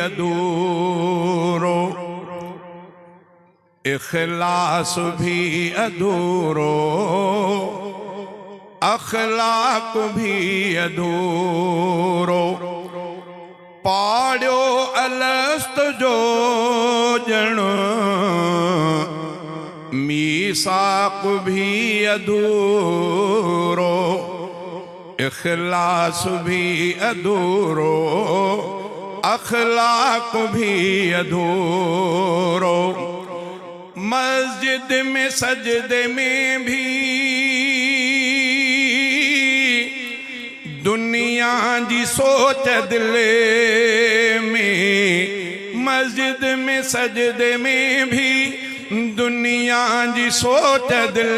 अधूरो इखलास भी अधूरो अखलाक भी अधूरो पाड़ियो अलस्त जो जण मीसाक भी अधूरो इखलास भी अधूरो अखलाक भी अधूरो मस्जिद में सजदे में भी दुनिया जी सोच दिल में मस्जिद में सजदे में भी दुनिया जी सोच दिल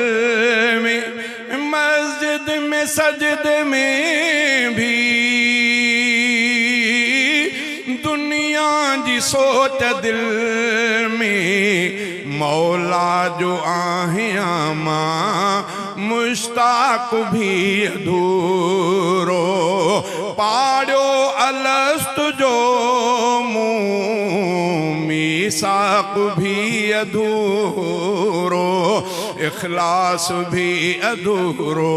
में मस्जिद में सजदे में भी दुनिया जी सोच दिल में मौला जो आहियां मां मुश्ताक भी अधूरो पाड़ियो अलस्त जो मुंह मीसाक भी अधूरो इखलास भी अधूरो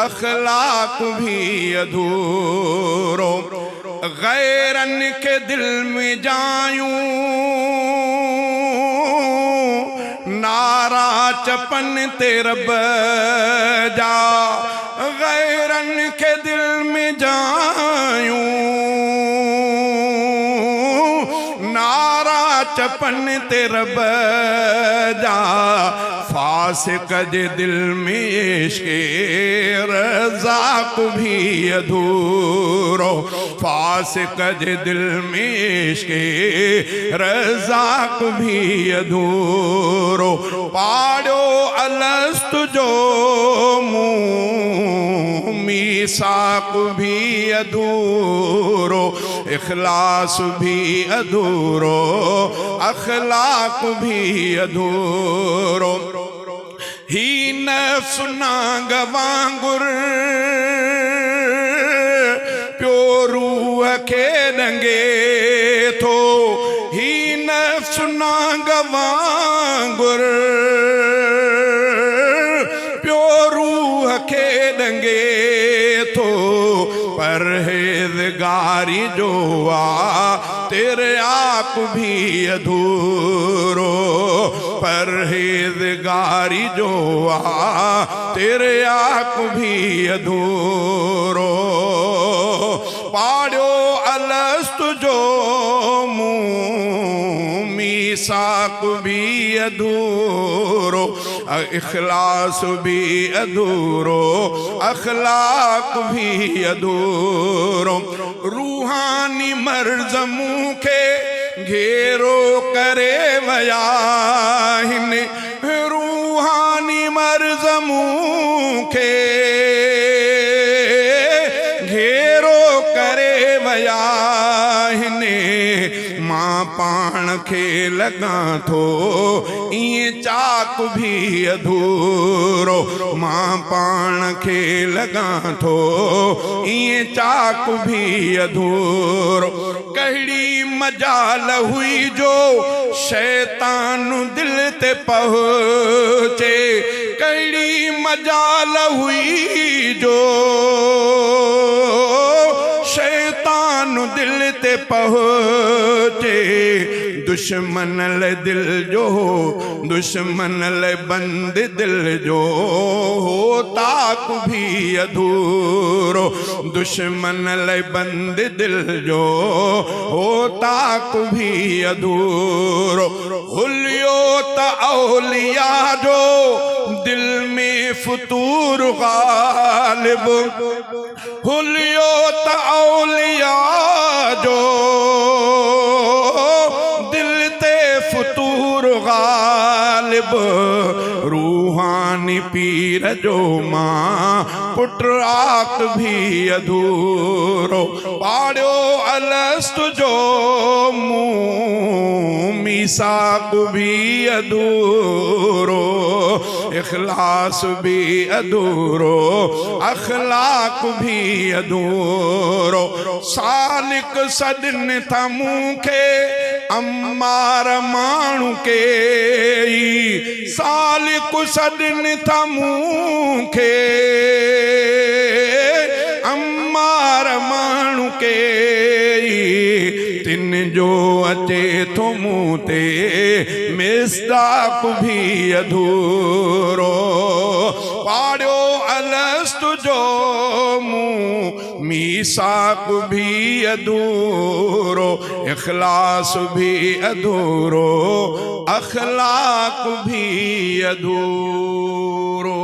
अखलाक भी अधूरो गैरन के दिल में जायूं नारा चपन तेरा बजा गैरन के दिल में जायूं नारा चपन तेरा बजा फासिक जे दिल में इश्क़े रज़ाक भी अधूरो फासिक जे दिल में इश्क़े रज़ाक भी अधूरो पाड़ियो अलस्त जो मुंह मीसाक भी अधूरो इखलास भी अधूरो अखलाक भी अधूरो ही नफ्स नांग वांगुर प्यो रूह खे डंगे थो ही नफ्स नांग वांगुर प्यो रूह खे डंगे थो परहेज़गारी जो आ तेरे आप भी अधूरो परहेज़गारी जो आ तेरे आप भी अधूरो पाड़ियो अलस्त जो मुंह मीसाक भी अधूरो इखलास भी अधूरो अखलाक भी अधूरो रूहानी मर्ज़ मूंखे घेरो करे वया हिन रूहानी मर्ज़ मूंखे घेरो करे वया हिन मां पाण खे लॻां थो ईअं चाक भी अधूरो मां पाण खे लॻां थो ईअं चाक भी अधूरो कहिड़ी मजाल हुई जो शैतान दिल ते पहुचे कहिड़ी मजाल हुई जो शैतान दिल ते पहुचे दुश्मन ले दिल जो दुश्मन ले बंद दिल जो हो ताक भी अधूरो दुश्मन ले बंद दिल जो हो ताक भी अधूरो हुलियो त औलिया जो दिल में फतूर गालिब हुलियो त औलिया जो दिल ते फतूर गालिब रूहानी पीर जो मां पुट आक भी अधूरो पाड़ियो अलस्त जो मुंह मीसाक भी अधूरो इखलास भी अधूरो अखलाक भी अधूरो सालिक सॾनि था मूंखे अम्मार माण्हू के सालिक सॾनि था मूंखे अम्मार माण्हू के तिन जो अचे थो मूं ते मिस्दाक भी अधूरो पाड़ियो अलस्तु जो मूं मीसाक भी अधूरो इखलास भी अधूरो अखलाक भी अधूरो